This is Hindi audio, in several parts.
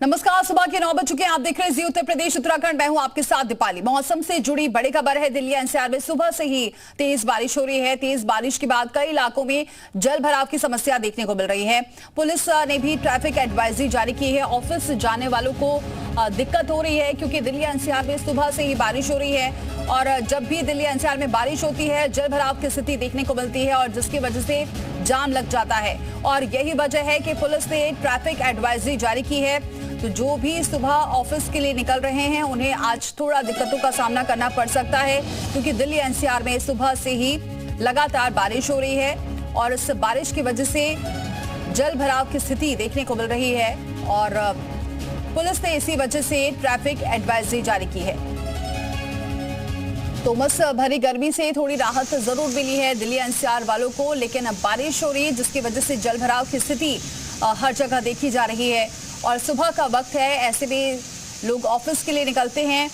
नमस्कार, सुबह के 9 बज चुके हैं। आप देख रहे हैं जी उत्तर प्रदेश उत्तराखंड। मैं हूं आपके साथ दीपाली। मौसम से जुड़ी बड़ी खबर है। दिल्ली एनसीआर में सुबह से ही तेज बारिश हो रही है। तेज बारिश के बाद कई इलाकों में जल भराव की समस्या देखने को मिल रही है। पुलिस ने भी ट्रैफिक एडवाइजरी जारी की है। ऑफिस जाने वालों को दिक्कत हो रही है क्योंकि दिल्ली एनसीआर में सुबह से ही बारिश हो रही है और जब भी दिल्ली एनसीआर में बारिश होती है जल भराव की स्थिति देखने को मिलती है और जिसकी वजह से जाम लग जाता है। और यही वजह है कि पुलिस ने ट्रैफिक एडवाइजरी जारी की है। तो जो भी सुबह ऑफिस के लिए निकल रहे हैं उन्हें आज थोड़ा दिक्कतों का सामना करना पड़ सकता है क्योंकि दिल्ली एनसीआर में सुबह से ही लगातार बारिश हो रही है और इस बारिश की वजह से जल भराव की स्थिति देखने को मिल रही है और पुलिस ने इसी वजह से ट्रैफिक एडवाइजरी जारी की है। तो उमस भरी गर्मी से थोड़ी राहत जरूर मिली है दिल्ली एनसीआर वालों को, लेकिन अब बारिश हो रही है जिसकी वजह से जल भराव की स्थिति हर जगह देखी जा रही है और सुबह का वक्त है, ऐसे में लोग ऑफिस के लिए निकलते हैं।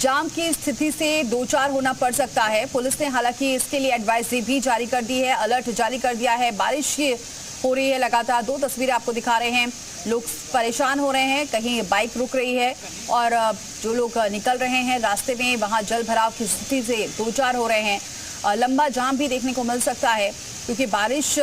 जाम की स्थिति से दो चार होना पड़ सकता है। पुलिस ने हालांकि इसके लिए एडवाइजरी भी जारी कर दी है, अलर्ट जारी कर दिया है। बारिश हो रही है लगातार। दो तस्वीरें आपको दिखा रहे हैं। लोग परेशान हो रहे हैं, कहीं बाइक रुक रही है और जो लोग निकल रहे हैं रास्ते में वहां जल भराव की स्थिति से दो चार हो रहे हैं। लंबा जाम भी देखने को मिल सकता है क्योंकि बारिश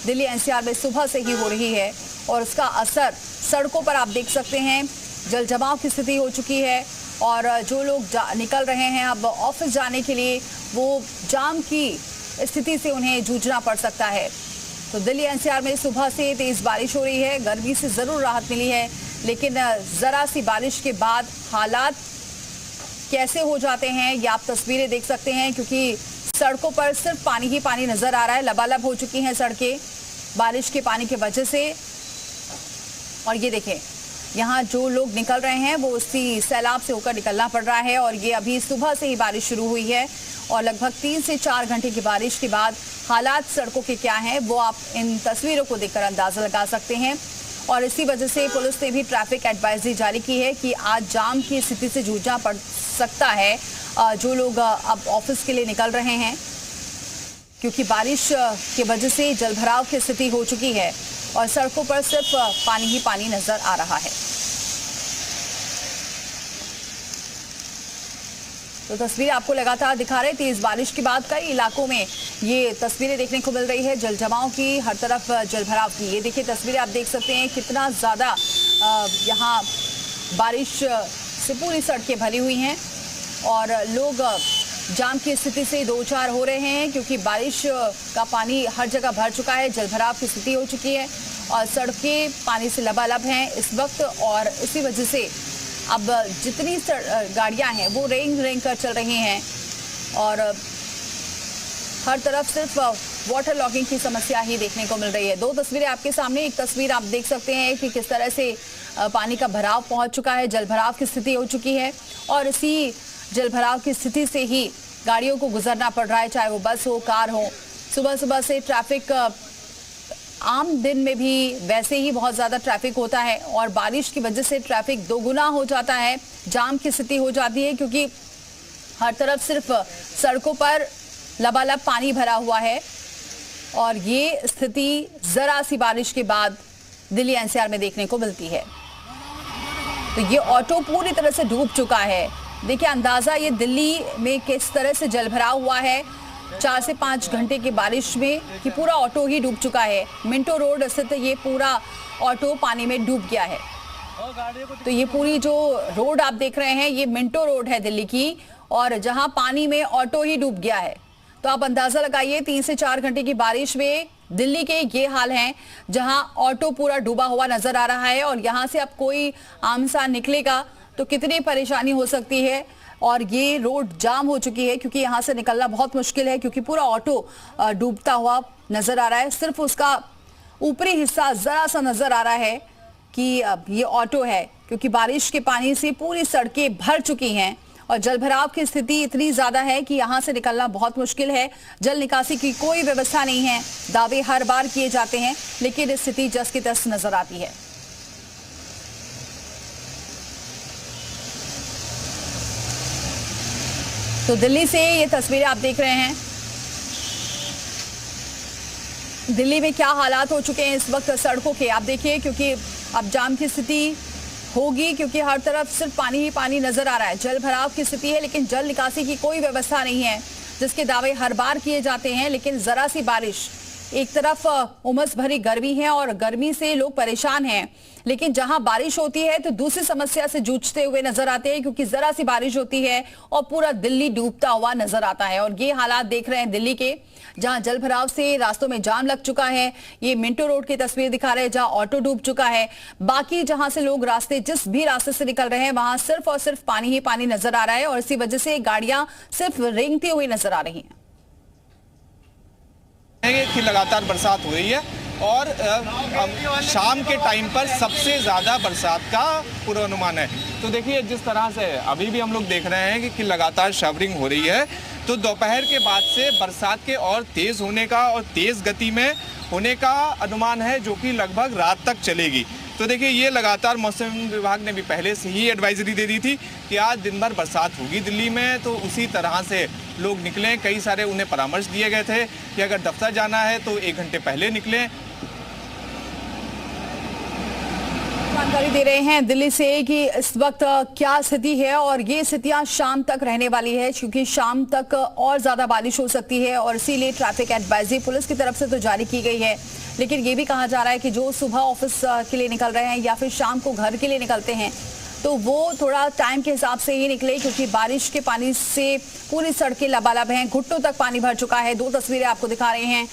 दिल्ली एनसीआर में सुबह से ही हो रही है और उसका असर सड़कों पर आप देख सकते हैं। जल जमाव की स्थिति हो चुकी है और जो लोग निकल रहे हैं अब ऑफिस जाने के लिए वो जाम की स्थिति से उन्हें जूझना पड़ सकता है। तो दिल्ली एनसीआर में सुबह से तेज बारिश हो रही है। गर्मी से जरूर राहत मिली है, लेकिन जरा सी बारिश के बाद हालात कैसे हो जाते हैं ये आप तस्वीरें देख सकते हैं क्योंकि सड़कों पर सिर्फ पानी ही पानी नजर आ रहा है। लबालब हो चुकी हैं सड़कें बारिश के पानी की वजह से। और ये देखें, यहाँ जो लोग निकल रहे हैं वो उसी सैलाब से होकर निकलना पड़ रहा है और ये अभी सुबह से ही बारिश शुरू हुई है और लगभग 3 से 4 घंटे की बारिश के बाद हालात सड़कों के क्या हैं वो आप इन तस्वीरों को देखकर अंदाजा लगा सकते हैं। और इसी वजह से पुलिस ने भी ट्रैफिक एडवाइजरी जारी की है कि आज जाम की स्थिति से जूझना पड़ सकता है जो लोग अब ऑफिस के लिए निकल रहे हैं क्योंकि बारिश की वजह से जलभराव की स्थिति हो चुकी है और सड़कों पर सिर्फ पानी ही पानी नजर आ रहा है। तो तस्वीर आपको लगातार दिखा रहे हैं। तेज बारिश के बाद कई इलाकों में ये तस्वीरें देखने को मिल रही है जल जमाव की, हर तरफ जल भराव की। ये देखिए तस्वीरें आप देख सकते हैं कितना ज़्यादा यहाँ बारिश से पूरी सड़कें भरी हुई हैं और लोग जाम की स्थिति से दो चार हो रहे हैं क्योंकि बारिश का पानी हर जगह भर चुका है। जल भराव की स्थिति हो चुकी है और सड़कें पानी से लबालब हैं इस वक्त और इसी वजह से अब जितनी गाड़ियां हैं वो रेंग रेंग कर चल रही हैं और हर तरफ सिर्फ वाटर लॉगिंग की समस्या ही देखने को मिल रही है। दो तस्वीरें आपके सामने। एक तस्वीर आप देख सकते हैं कि किस तरह से पानी का भराव पहुंच चुका है, जल भराव की स्थिति हो चुकी है और इसी जल भराव की स्थिति से ही गाड़ियों को गुजरना पड़ रहा है, चाहे वो बस हो, कार हो। सुबह सुबह से ट्रैफिक आम दिन में भी वैसे ही बहुत ज़्यादा ट्रैफिक होता है और बारिश की वजह से ट्रैफिक दोगुना हो जाता है, जाम की स्थिति हो जाती है क्योंकि हर तरफ सिर्फ सड़कों पर लबालब पानी भरा हुआ है और ये स्थिति ज़रा सी बारिश के बाद दिल्ली एनसीआर में देखने को मिलती है। तो ये ऑटो पूरी तरह से डूब चुका है। देखिए अंदाज़ा ये दिल्ली में किस तरह से जल भराव हुआ है 4 से 5 घंटे की बारिश में कि पूरा ऑटो ही डूब चुका है। मिंटो रोड स्थित ये पूरा ऑटो पानी में डूब गया है। तो ये पूरी जो रोड आप देख रहे हैं ये मिंटो रोड है दिल्ली की और जहां पानी में ऑटो ही डूब गया है। तो आप अंदाजा लगाइए 3 से 4 घंटे की बारिश में दिल्ली के ये हाल हैं जहां ऑटो पूरा डूबा हुआ नजर आ रहा है और यहां से अब कोई आम इंसान निकलेगा तो कितनी परेशानी हो सकती है। और ये रोड जाम हो चुकी है क्योंकि यहाँ से निकलना बहुत मुश्किल है क्योंकि पूरा ऑटो डूबता हुआ नजर आ रहा है। सिर्फ उसका ऊपरी हिस्सा जरा सा नजर आ रहा है कि ये ऑटो है क्योंकि बारिश के पानी से पूरी सड़कें भर चुकी हैं और जल भराव की स्थिति इतनी ज्यादा है कि यहाँ से निकलना बहुत मुश्किल है। जल निकासी की कोई व्यवस्था नहीं है। दावे हर बार किए जाते हैं लेकिन स्थिति जस की तस नजर आती है। तो दिल्ली से ये तस्वीरें आप देख रहे हैं। दिल्ली में क्या हालात हो चुके हैं इस वक्त सड़कों के, आप देखिए क्योंकि अब जाम की स्थिति होगी, क्योंकि हर तरफ सिर्फ पानी ही पानी नजर आ रहा है। जल भराव की स्थिति है, लेकिन जल निकासी की कोई व्यवस्था नहीं है, जिसके दावे हर बार किए जाते हैं। लेकिन जरा सी बारिश, एक तरफ उमस भरी गर्मी है और गर्मी से लोग परेशान हैं, लेकिन जहां बारिश होती है तो दूसरी समस्या से जूझते हुए नजर आते हैं, क्योंकि जरा सी बारिश होती है और पूरा दिल्ली डूबता हुआ नजर आता है। और ये हालात देख रहे हैं दिल्ली के, जहां जल भराव से रास्तों में जाम लग चुका है। ये मिंटो रोड की तस्वीर दिखा रहे हैं, जहां ऑटो डूब चुका है। बाकी जहां से लोग जिस भी रास्ते से निकल रहे हैं, वहां सिर्फ और सिर्फ पानी ही पानी नजर आ रहा है और इसी वजह से गाड़ियां सिर्फ रेंगती हुई नजर आ रही हैं। कि लगातार बरसात हो रही है और शाम के टाइम पर सबसे ज़्यादा बरसात का पूर्वानुमान है। तो देखिए, जिस तरह से अभी भी हम लोग देख रहे हैं कि लगातार शावरिंग हो रही है, तो दोपहर के बाद से बरसात के और तेज़ होने का और तेज़ गति में होने का अनुमान है, जो कि लगभग रात तक चलेगी। तो देखिए, ये लगातार मौसम विभाग ने भी पहले से ही एडवाइजरी दे दी थी कि आज दिन भर बरसात होगी दिल्ली में, तो उसी तरह से लोग निकलें। कई सारे उन्हें परामर्श दिए गए थे कि अगर दफ्तर जाना है तो 1 घंटे पहले निकलें। जानकारी दे रहे हैं दिल्ली से कि इस वक्त क्या स्थिति है और ये स्थितियां शाम तक रहने वाली है, क्योंकि शाम तक और ज्यादा बारिश हो सकती है और इसीलिए ट्रैफिक एडवाइजरी पुलिस की तरफ से तो जारी की गई है। लेकिन ये भी कहा जा रहा है कि जो सुबह ऑफिस के लिए निकल रहे हैं या फिर शाम को घर के लिए निकलते हैं, तो वो थोड़ा टाइम के हिसाब से ही निकले, क्योंकि बारिश के पानी से पूरी सड़कें लबालब हैं, घुटनों तक पानी भर चुका है। 2 तस्वीरें आपको दिखा रहे हैं,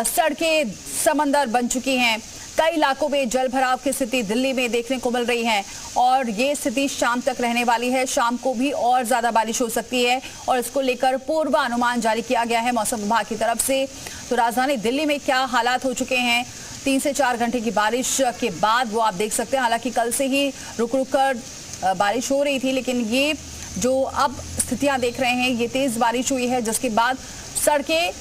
सड़कें समंदर बन चुकी हैं। कई इलाकों में जल भराव की स्थिति दिल्ली में देखने को मिल रही है और ये स्थिति शाम तक रहने वाली है। शाम को भी और ज्यादा बारिश हो सकती है और इसको लेकर पूर्वानुमान जारी किया गया है मौसम विभाग की तरफ से। तो राजधानी दिल्ली में क्या हालात हो चुके हैं 3 से 4 घंटे की बारिश के बाद, वो आप देख सकते हैं। हालांकि कल से ही रुक रुक कर बारिश हो रही थी, लेकिन ये जो अब स्थितियां देख रहे हैं, ये तेज बारिश हुई है, जिसके बाद सड़कें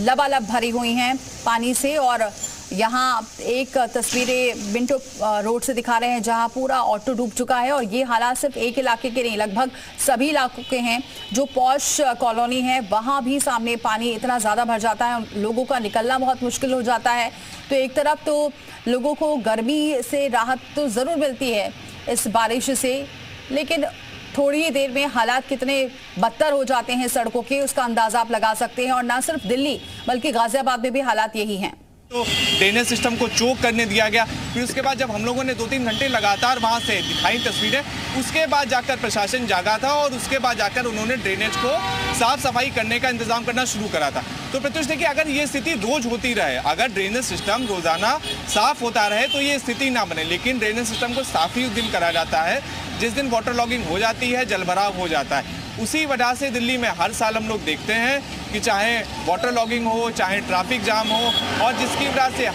लबालब भरी हुई हैं पानी से। और यहाँ एक तस्वीरें मिंटो रोड से दिखा रहे हैं, जहां पूरा ऑटो डूब चुका है। और ये हालात सिर्फ एक इलाके के नहीं, लगभग सभी इलाकों के हैं। जो पॉश कॉलोनी है, वहां भी सामने पानी इतना ज़्यादा भर जाता है, लोगों का निकलना बहुत मुश्किल हो जाता है। तो एक तरफ तो लोगों को गर्मी से राहत तो ज़रूर मिलती है इस बारिश से, लेकिन थोड़ी ही देर में हालात कितने बदतर हो जाते हैं सड़कों के, उसका अंदाजा आप लगा सकते हैं। और ना सिर्फ दिल्ली बल्कि गाजियाबाद में भी हालात यही हैं। तो ड्रेनेज सिस्टम को चोक करने दिया गया। फिर उसके बाद जब हम लोगों ने 2-3 घंटे लगातार वहां से दिखाई तस्वीरें, उसके बाद जाकर प्रशासन जागा था और उसके बाद जाकर उन्होंने ड्रेनेज को साफ सफाई करने का इंतजाम करना शुरू करा था। तो प्रत्युष देखिए, अगर ये स्थिति रोज होती रहे, अगर ड्रेनेज सिस्टम रोजाना साफ होता रहे तो ये स्थिति ना बने। लेकिन ड्रेनेज सिस्टम को साफ ही उस दिन करा जाता है जिस दिन वाटर लॉगिंग हो जाती है, जलभराव हो जाता है। उसी वजह से दिल्ली में हर साल हम लोग देखते हैं कि चाहे वाटर लॉगिंग हो, चाहे ट्रैफिक जाम हो, और जिसकी वजह से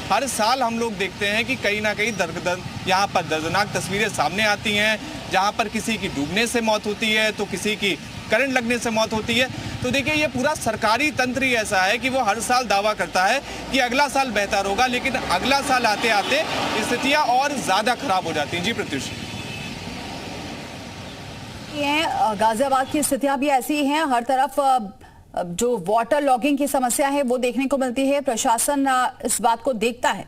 हर साल हम लोग देखते हैं कि कहीं ना कहीं यहाँ पर दर्दनाक तस्वीरें सामने आती हैं, जहाँ पर किसी की डूबने से मौत होती है तो किसी की करंट लगने से मौत होती है। तो देखिए, ये पूरा सरकारी तंत्र ही ऐसा है कि वो हर साल दावा करता है कि अगला साल बेहतर होगा, लेकिन अगला साल आते आते स्थितियाँ और ज़्यादा खराब हो जाती हैं। जी प्रत्युष। गाजियाबाद की स्थितियां भी ऐसी हैं, हर तरफ जो वाटर लॉगिंग की समस्या है वो देखने को मिलती है। प्रशासन इस बात को देखता है।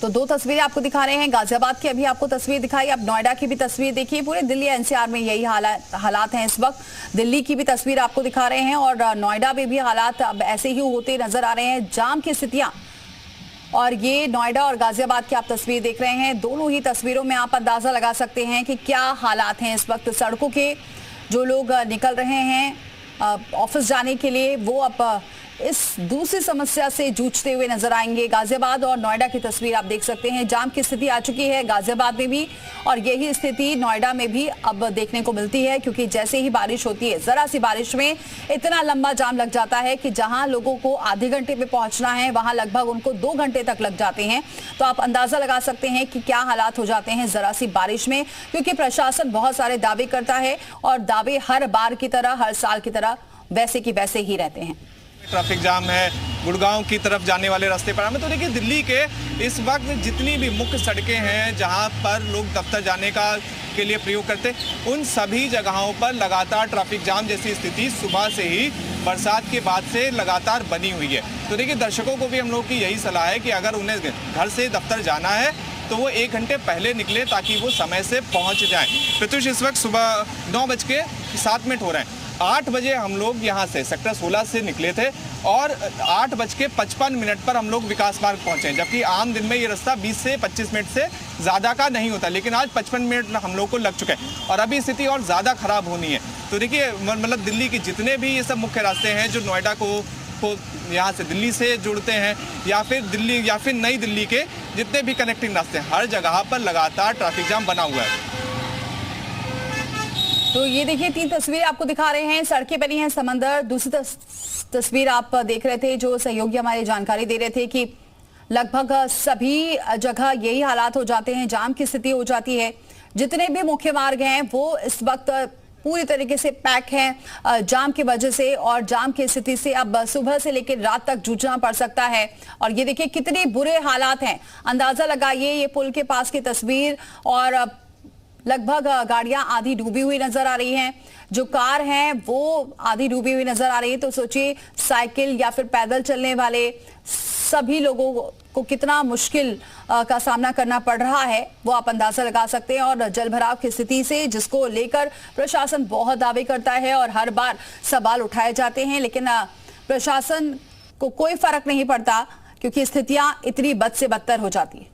तो 2 तस्वीरें आपको दिखा रहे हैं, गाजियाबाद की अभी आपको तस्वीर दिखाई, अब नोएडा की भी तस्वीर देखिए। पूरे दिल्ली एनसीआर में यही हालात हैं इस वक्त। दिल्ली की भी तस्वीर आपको दिखा रहे हैं और नोएडा में भी हालात अब ऐसे ही होते नजर आ रहे हैं, जाम की स्थितियां। और ये नोएडा और गाजियाबाद की आप तस्वीर देख रहे हैं। दोनों ही तस्वीरों में आप अंदाजा लगा सकते हैं कि क्या हालात हैं इस वक्त सड़कों के। जो लोग निकल रहे हैं ऑफिस जाने के लिए, वो अब इस दूसरी समस्या से जूझते हुए नजर आएंगे। गाजियाबाद और नोएडा की तस्वीर आप देख सकते हैं, जाम की स्थिति आ चुकी है गाजियाबाद में भी और यही स्थिति नोएडा में भी अब देखने को मिलती है, क्योंकि जैसे ही बारिश होती है, जरा सी बारिश में इतना लंबा जाम लग जाता है कि जहां लोगों को आधे घंटे में पहुंचना है, वहां लगभग उनको 2 घंटे तक लग जाते हैं। तो आप अंदाजा लगा सकते हैं कि क्या हालात हो जाते हैं जरा सी बारिश में, क्योंकि प्रशासन बहुत सारे दावे करता है और दावे हर बार की तरह, हर साल की तरह वैसे की वैसे ही रहते हैं। ट्रैफिक जाम है गुड़गांव की तरफ जाने वाले रास्ते पर हमें। तो देखिए, दिल्ली के इस वक्त जितनी भी मुख्य सड़कें हैं जहां पर लोग दफ्तर जाने के लिए प्रयोग करते, उन सभी जगहों पर लगातार ट्रैफिक जाम जैसी स्थिति सुबह से ही बरसात के बाद से लगातार बनी हुई है। तो देखिए, दर्शकों को भी हम लोग की यही सलाह है कि अगर उन्हें घर से दफ्तर जाना है तो वो 1 घंटे पहले निकले ताकि वो समय से पहुंच जाएं। प्रत्युष, इस वक्त सुबह 9:07 हो रहे हैं। 8 बजे हम लोग यहाँ से सेक्टर 16 से निकले थे और 8:55 पर हम लोग विकास मार्ग पहुंचे, जबकि आम दिन में ये रास्ता 20 से 25 मिनट से ज़्यादा का नहीं होता, लेकिन आज 55 मिनट हम लोग को लग चुके हैं और अभी स्थिति और ज़्यादा खराब होनी है। तो देखिए, मतलब दिल्ली के जितने भी ये सब मुख्य रास्ते हैं जो नोएडा को यहाँ से दिल्ली से जुड़ते हैं या फिर नई दिल्ली के जितने भी कनेक्टिंग रास्ते हैं, हर जगह पर लगातार ट्रैफिक जाम बना हुआ है। तो ये देखिए 3 तस्वीरें आपको दिखा रहे हैं, सड़कें बनी हैं समंदर। दूसरी तस्वीर आप देख रहे थे, जो सहयोगी हमारे जानकारी दे रहे थे कि लगभग सभी जगह यही हालात हो जाते हैं, जाम की स्थिति हो जाती है। जितने भी मुख्य मार्ग हैं वो इस वक्त पूरी तरीके से पैक हैं जाम की वजह से, और जाम की स्थिति से अब सुबह से लेकर रात तक जूझना पड़ सकता है। और ये देखिए कितने बुरे हालात हैं, अंदाजा लगाइए। ये पुल के पास की तस्वीर, और लगभग गाड़ियां आधी डूबी हुई नजर आ रही हैं, जो कार हैं वो आधी डूबी हुई नजर आ रही है। तो सोचिए साइकिल या फिर पैदल चलने वाले सभी लोगों को कितना मुश्किल का सामना करना पड़ रहा है, वो आप अंदाजा लगा सकते हैं। और जलभराव की स्थिति से जिसको लेकर प्रशासन बहुत दावे करता है और हर बार सवाल उठाए जाते हैं, लेकिन प्रशासन को कोई फर्क नहीं पड़ता क्योंकि स्थितियां इतनी बद से बदतर हो जाती है।